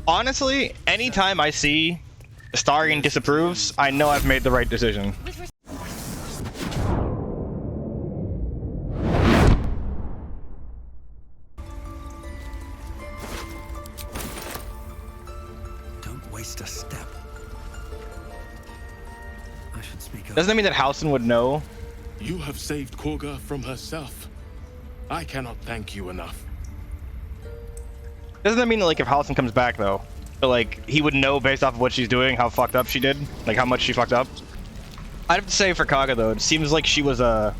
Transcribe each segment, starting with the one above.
Honestly, anytime I see Astarion disapproves, I know I've made the right decision. Don't waste a step. I should speak up. Doesn't that mean that Halsin would know? You have saved Korga from herself. I cannot thank you enough. Doesn't that mean that, like, if Halsin comes back, though, that, like, he would know based off of what she's doing how fucked up she did? Like, how much she fucked up? I'd have to say for Kaga, though, it seems like she was, at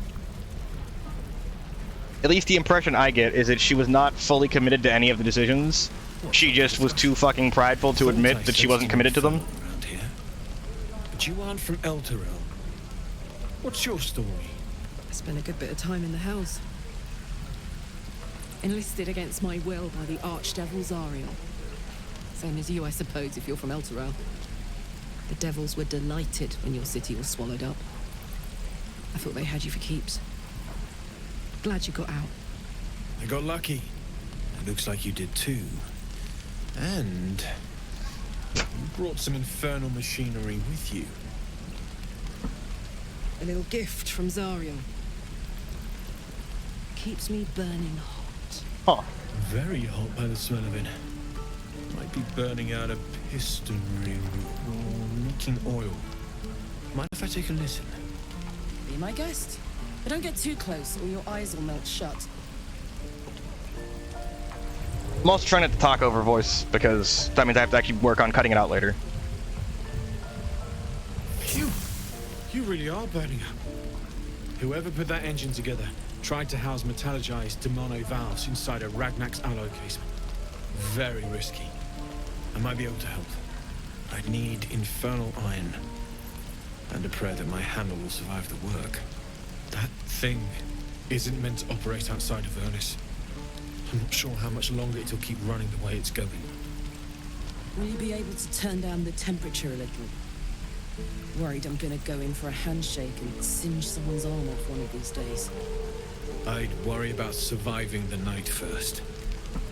least the impression I get is that she was not fully committed to any of the decisions. She just was too fucking prideful to admit that she wasn't committed to them. Around here. But you aren't from Elturel. What's your story? I spent a good bit of time in the Hells. Enlisted against my will by the Archdevil Zariel. Same as you, I suppose, if you're from Elturel. The devils were delighted when your city was swallowed up. I thought they had you for keeps. Glad you got out. I got lucky. It looks like you did too. And you brought some infernal machinery with you. A little gift from Zariel. Keeps me burning hot. Huh. Very hot by the smell of it. Might be burning out a piston ring or leaking oil. Mind if I take a listen? Be my guest. But don't get too close or your eyes will melt shut. I'm also trying not to talk over voice, because that means I have to actually work on cutting it out later. Phew! You really are burning up. Whoever put that engine together tried to house metallurgized Demano valves inside a Ragnak's alloy casement. Very risky. I might be able to help. I need infernal iron. And a prayer that my hammer will survive the work. That thing isn't meant to operate outside of Vernus. I'm not sure how much longer it'll keep running the way it's going. Will you be able to turn down the temperature a little? Worried I'm gonna go in for a handshake and singe someone's arm off one of these days. I'd worry about surviving the night first.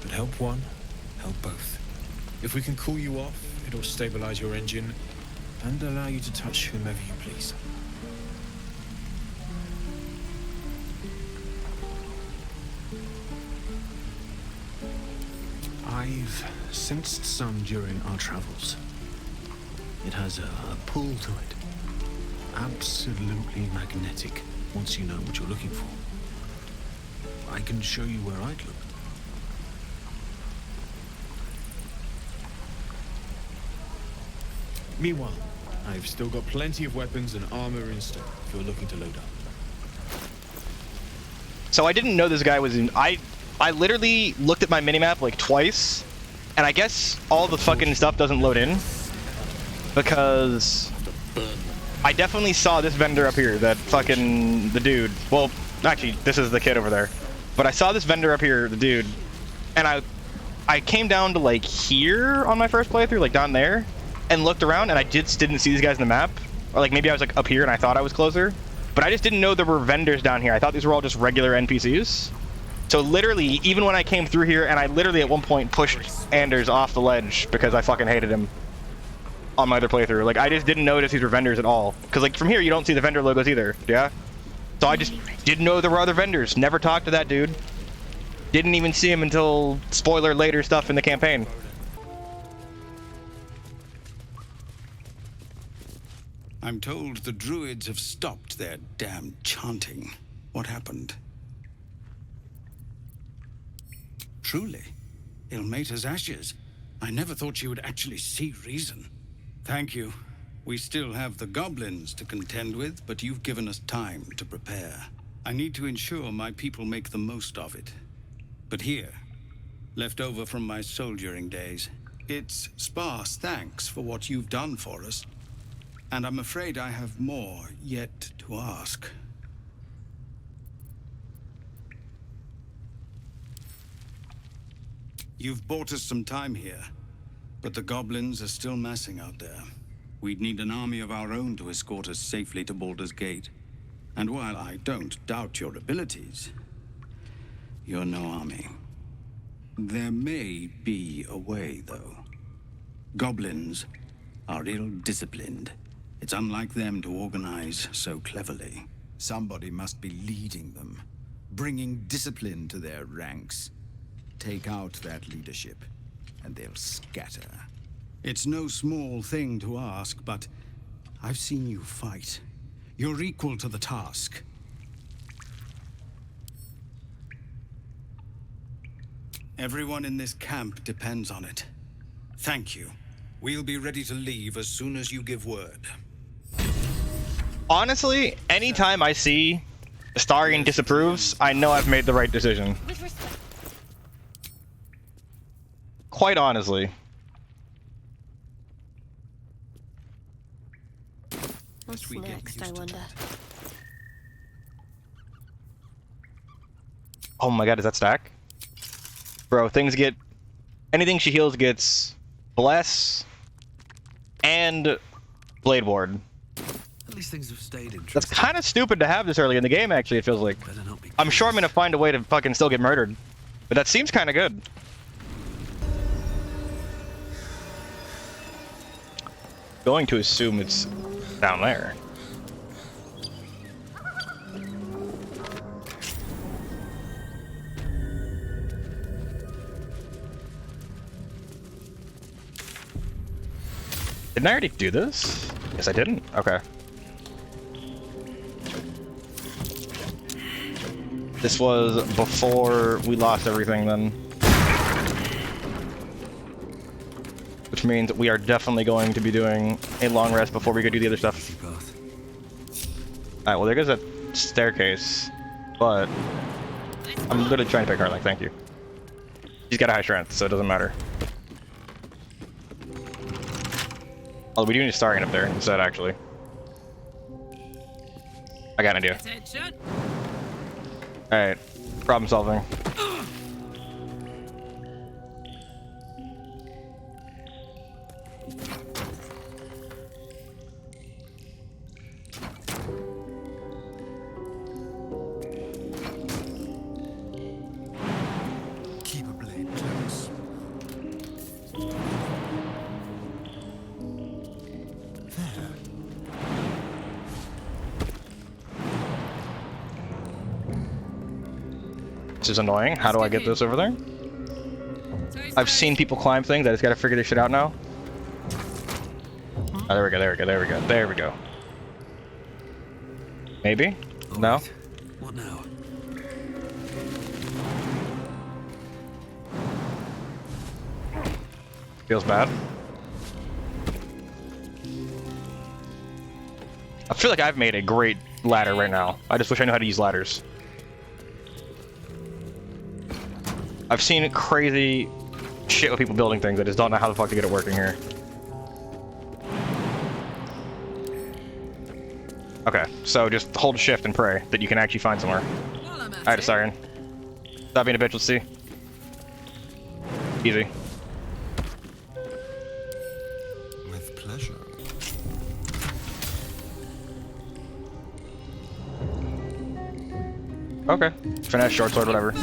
But help one, help both. If we can cool you off, it'll stabilize your engine and allow you to touch whomever you please. I've sensed some during our travels. It has a pull to it. Absolutely magnetic once you know what you're looking for. I can show you where I'd look. Meanwhile, I've still got plenty of weapons and armor in stock if you're looking to load up. So I didn't know this guy was in... I literally looked at my minimap like twice, and I guess all the fucking stuff doesn't load in. Because I definitely saw this vendor up here, that fucking... the dude. Well, actually, this is the kid over there. But I saw this vendor up here, the dude, and I came down to like here on my first playthrough, like down there, and looked around, and I just didn't see these guys in the map. Or like maybe I was like up here and I thought I was closer. But I just didn't know there were vendors down here. I thought these were all just regular NPCs. So literally, even when I came through here, and I literally at one point pushed Anders off the ledge because I fucking hated him on my other playthrough. Like, I just didn't notice these were vendors at all. Because like from here, you don't see the vendor logos either, yeah? So I just didn't know there were other vendors. Never talked to that dude. Didn't even see him until, spoiler, later stuff in the campaign. I'm told the druids have stopped their damn chanting. What happened? Truly, Ilmater's ashes. I never thought she would actually see reason. Thank you. We still have the goblins to contend with, but you've given us time to prepare. I need to ensure my people make the most of it. But here, left over from my soldiering days, it's sparse thanks for what you've done for us. And I'm afraid I have more yet to ask. You've bought us some time here, but the goblins are still massing out there. We'd need an army of our own to escort us safely to Baldur's Gate. And while I don't doubt your abilities, you're no army. There may be a way, though. Goblins are ill-disciplined. It's unlike them to organize so cleverly. Somebody must be leading them, bringing discipline to their ranks. Take out that leadership, and they'll scatter. It's no small thing to ask, but I've seen you fight. You're equal to the task. Everyone in this camp depends on it. Thank you. We'll be ready to leave as soon as you give word. Honestly, anytime I see Astarion disapproves, I know I've made the right decision. Quite honestly. What's next, I wonder? Oh my god, is that stack? Bro, things get... Anything she heals gets Bless and Blade Ward. At least things have stayed interesting. That's kind of stupid to have this early in the game, actually, it feels like. I'm sure I'm gonna find a way to fucking still get murdered. But that seems kind of good. Going to assume it's down there. Didn't I already do this? Yes, I didn't. Okay. This was before we lost everything then. Which means we are definitely going to be doing a long rest before we go do the other stuff. Alright, well there goes that staircase. But I'm literally trying to pick her, like, thank you. She's got a high strength, so it doesn't matter. Oh, we do need Astarion up there instead, actually. I got an idea. Alright, problem solving. Keep a blade close. There. This is annoying. How do I get this over there? I've seen people climb things. I just gotta figure this shit out now. Oh, there we go, there we go, there we go, there we go. Maybe? No? Right. What now? Feels bad. I feel like I've made a great ladder right now. I just wish I knew how to use ladders. I've seen crazy shit with people building things. I just don't know how the fuck to get it working here. Okay, so just hold shift and pray that you can actually find somewhere. Alright, Astarion. Stop being a bitch, let's see. Easy. With pleasure. Okay. Finesse, short sword, whatever.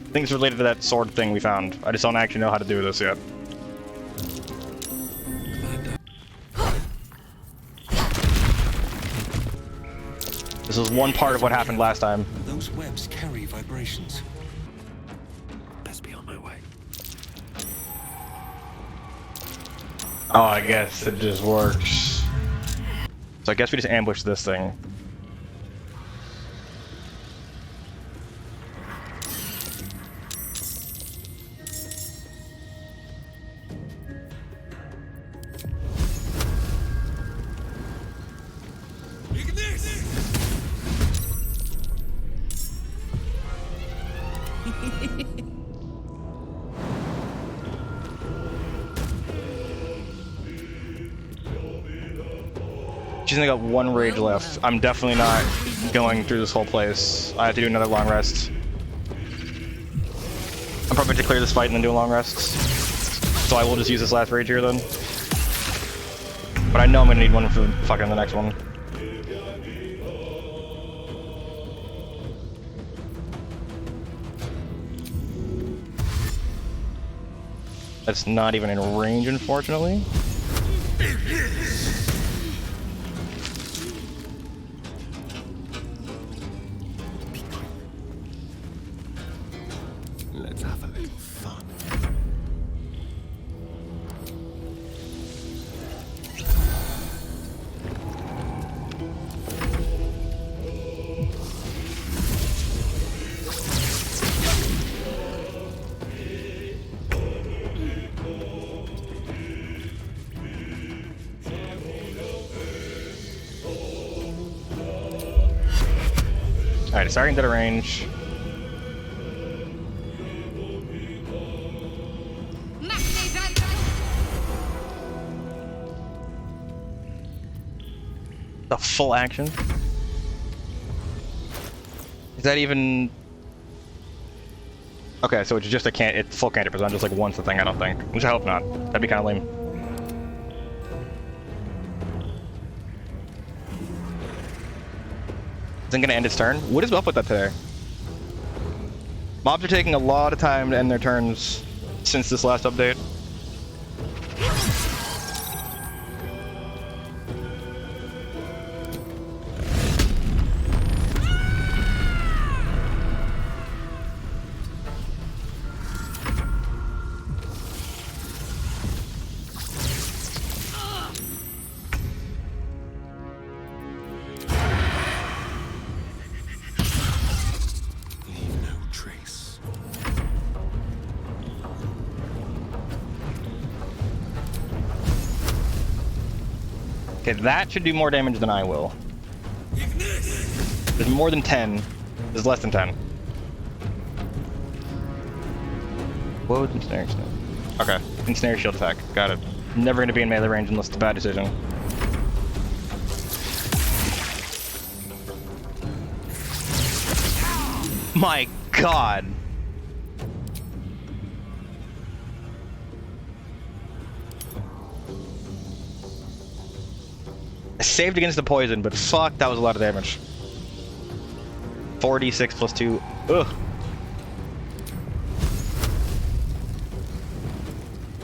I think it's related to that sword thing we found. I just don't actually know how to do this yet. This is one part of what happened last time. Those webs carry vibrations. Best be on my way. Oh, I guess it just works. So I guess we just ambush this thing. She's only got one rage left. I'm definitely not going through this whole place. I have to do another long rest. I'm probably going to clear this fight and then do a long rest. So I will just use this last rage here then. But I know I'm going to need one for fucking the next one. That's not even in range, unfortunately. Let's have a little fun. Alright, it's starting to range. The full action? Is that even... Okay, so it's just a it's full cantrip, it's not just like once a thing, I don't think. Which I hope not. That'd be kind of lame. Isn't gonna end its turn? What is up with that today? Mobs are taking a lot of time to end their turns since this last update. Leave no trace. Okay, that should do more damage than I will. There's more than 10. There's less than 10. What would ensnare? Okay, ensnare shield attack. Got it. Never gonna be in melee range unless it's a bad decision. My god. I saved against the poison, but fuck, that was a lot of damage. 4d6 plus 2. Ugh.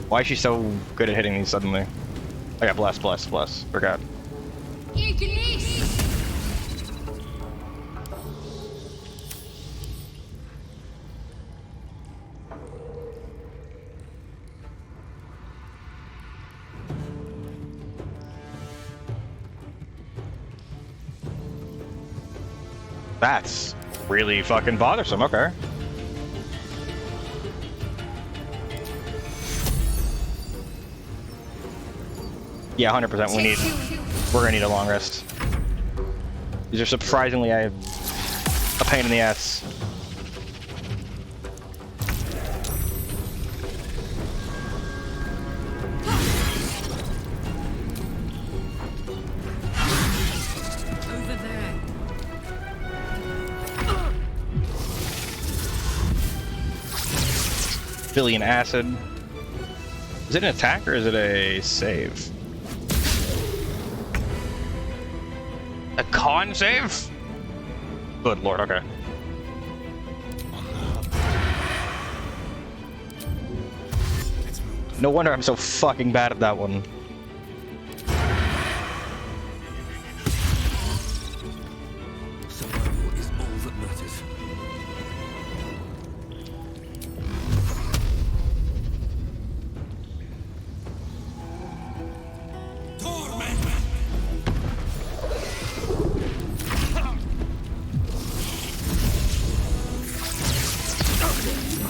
Why is she so good at hitting these suddenly? Oh yeah, bless, bless, bless. Forgot. That's really fucking bothersome, okay. Yeah, 100% we're gonna need a long rest. These are surprisingly a pain in the ass. Over there. Billion acid. Is it an attack or is it a save? A con save? Good lord, okay. No wonder I'm so fucking bad at that one. Survival is all that matters.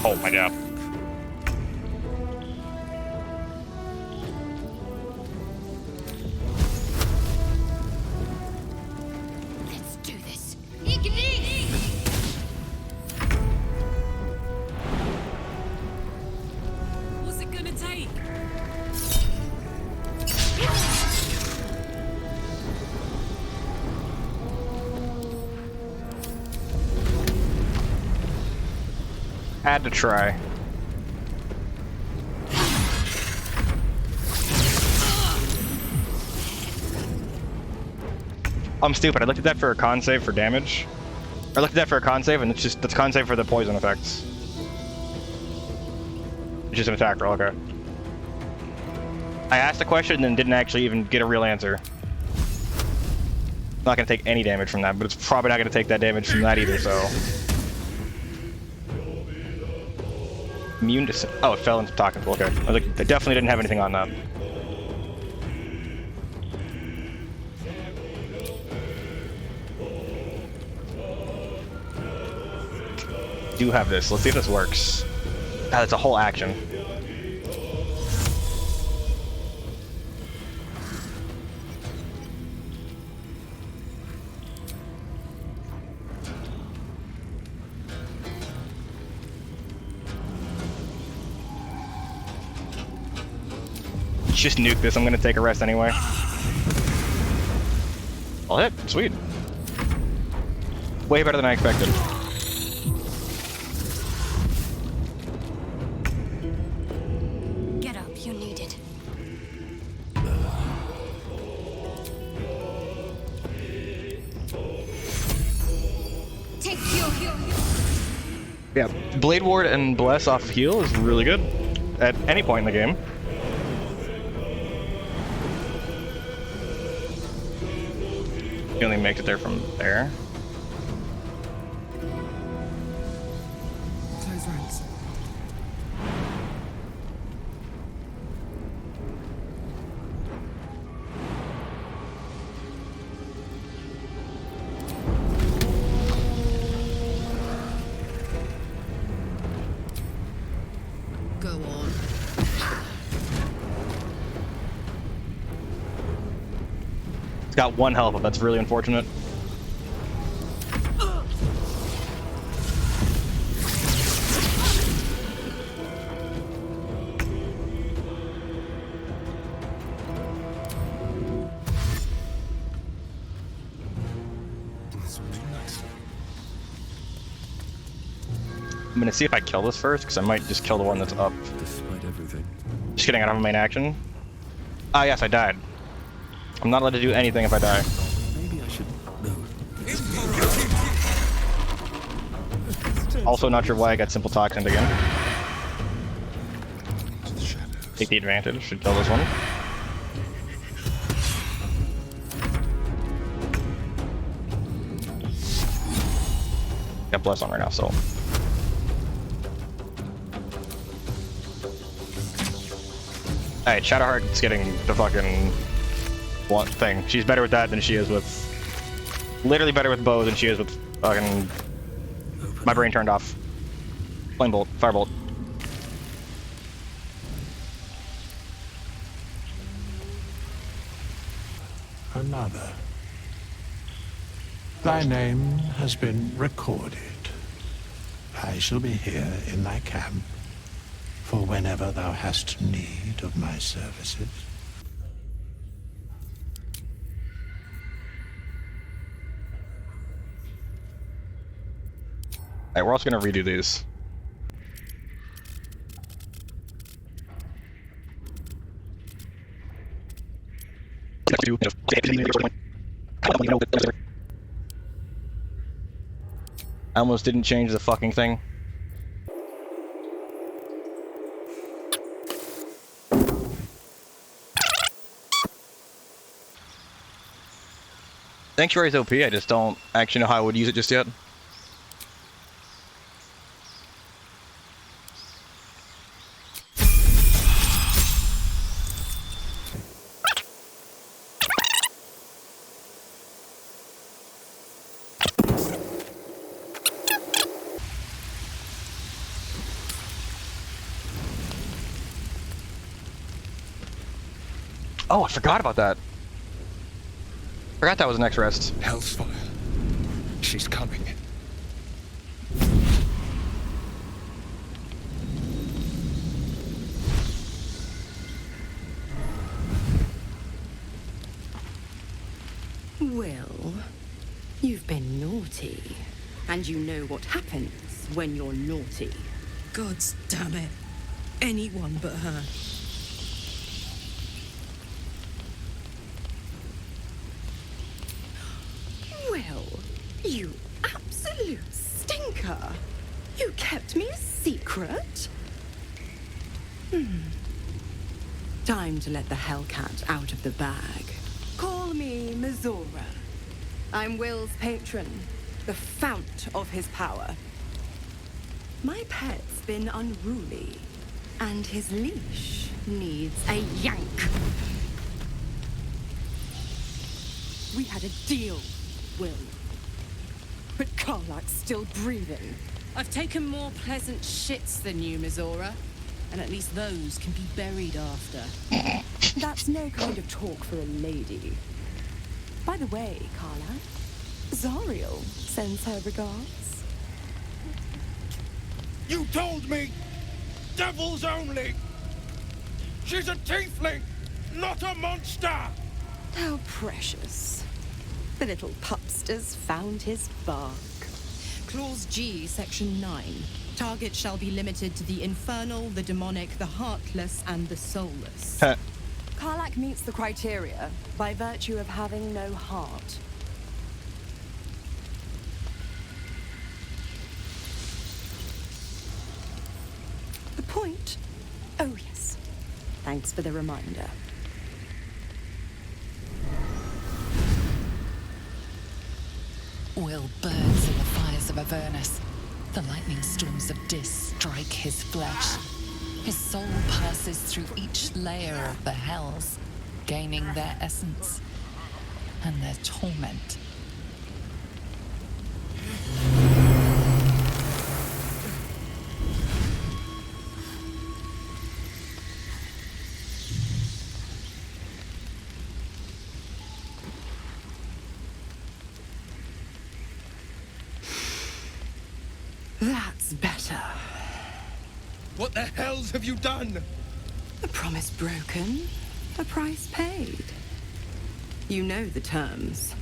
Oh my god. Let's do this. What's it gonna take? Had to try. I'm stupid. I looked at that for a con save for damage. I looked at that for a con save, and it's just con save for the poison effects. It's just an attack roll, okay. I asked a question and then didn't actually even get a real answer. Not gonna take any damage from that, but it's probably not gonna take that damage from that either, so. Immune to... Oh, it fell into talking pool, okay. I was like, they definitely didn't have anything on that. Do have this. Let's see if this works. Ah, that's a whole action. Just nuke this. I'm gonna take a rest anyway. I'll hit. Sweet. Way better than I expected. Get up, you need it. Take heal. Yeah, Blade Ward and Bless off of heal is really good at any point in the game. He only makes it there from there. Close ranks. Go on. It's got one health, but that's really unfortunate. This would be nice. I'm gonna see if I kill this first, because I might just kill the one that's up. Despite everything. Just kidding, I don't have a main action. Ah, yes, I died. I'm not allowed to do anything if I die. Maybe I should. No. Also not sure why I got simple toxined again. The shadows. Take the advantage, should kill this one. Got Bless on right now, so. Alright, Shadowheart's getting the fucking blunt thing. She's better with that than she is with... Literally better with bow than she is with fucking... My brain turned off. Flame bolt, firebolt. Another. Thy name has been recorded. I shall be here in thy camp for whenever thou hast need of my services. Alright, we're also gonna redo these. I almost didn't change the fucking thing. Sanctuary's OP, I just don't actually know how I would use it just yet. Oh, I forgot about that. Forgot that was the next rest. Hell's fire. She's coming. Wyll, you've been naughty. And you know what happens when you're naughty. Gods damn it. Anyone but her. Wyll, you absolute stinker. You kept me a secret? Time to let the Hellcat out of the bag. Call me Mizora. I'm Wyll's patron, the fount of his power. My pet's been unruly, and his leash needs a yank. We had a deal, Wyll. But Karlak's still breathing. I've taken more pleasant shits than you, Mizora. And at least those can be buried after. That's no kind of talk for a lady. By the way, Karlak, Zariel sends her regards. You told me! Devils only! She's a tiefling, not a monster! How precious. The little pupster's found his bark. Clause G, Section 9. Target shall be limited to the infernal, the demonic, the heartless, and the soulless. Karlak meets the criteria by virtue of having no heart. The point? Oh, yes. Thanks for the reminder. Wyll burns in the fires of Avernus. The lightning storms of Dis strike his flesh. His soul passes through each layer of the hells, gaining their essence and their torment. That's better. What the hells have you done? A promise broken, a price paid. You know the terms.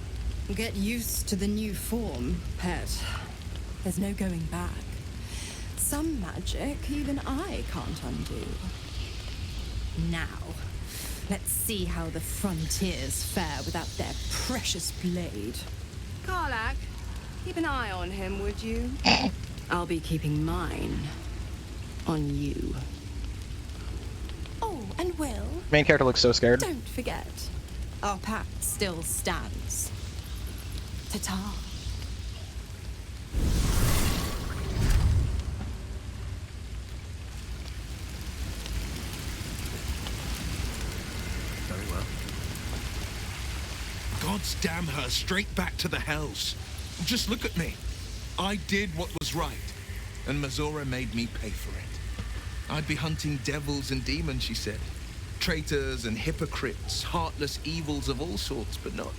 Get used to the new form, pet. There's no going back. Some magic even I can't undo. Now, let's see how the frontiers fare without their precious blade. Karlak, keep an eye on him, would you? I'll be keeping mine on you. Oh, and Wyll, Main character looks so scared. don't forget, our pact still stands. Ta-ta. Very well. Gods damn her, straight back to the hells. Just look at me. I did what was right, and Mizora made me pay for it. I'd be hunting devils and demons, she said. Traitors and hypocrites, heartless evils of all sorts, but not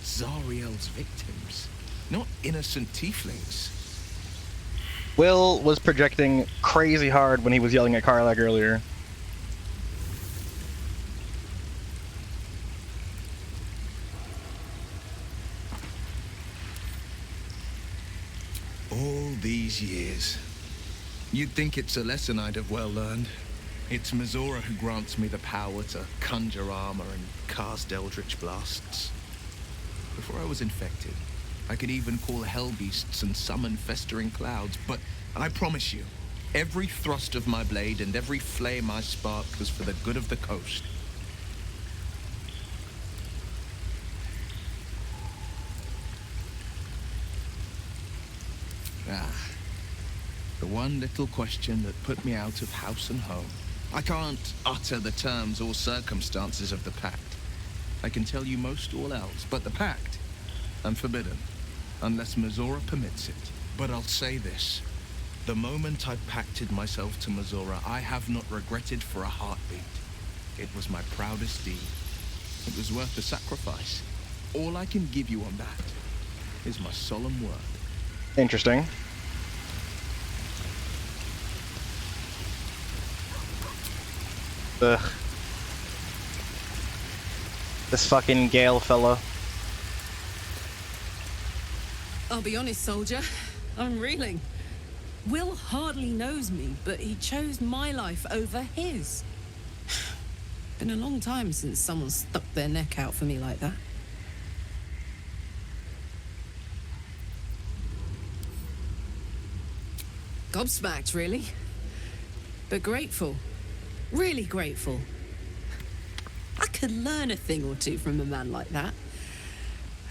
Zariel's victims. Not innocent tieflings. Wyll was projecting crazy hard when he was yelling at Karlak earlier. All these years. You'd think it's a lesson I'd have well learned. It's Mizora who grants me the power to conjure armor and cast eldritch blasts. Before I was infected, I could even call hell beasts and summon festering clouds, but I promise you, every thrust of my blade and every flame I sparked was for the good of the coast. The one little question that put me out of house and home. I can't utter the terms or circumstances of the pact. I can tell you most all else, but the pact, I'm forbidden, unless Mizora permits it. But I'll say this. The moment I pacted myself to Mizora, I have not regretted for a heartbeat. It was my proudest deed. It was worth the sacrifice. All I can give you on that is my solemn word. Interesting. Ugh. This fucking Gale fella. I'll be honest, soldier. I'm reeling. Wyll hardly knows me, but he chose my life over his. Been a long time since someone stuck their neck out for me like that. Gobsmacked, really. But grateful. Really grateful. I could learn a thing or two from a man like that.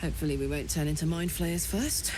Hopefully we won't turn into mind flayers first.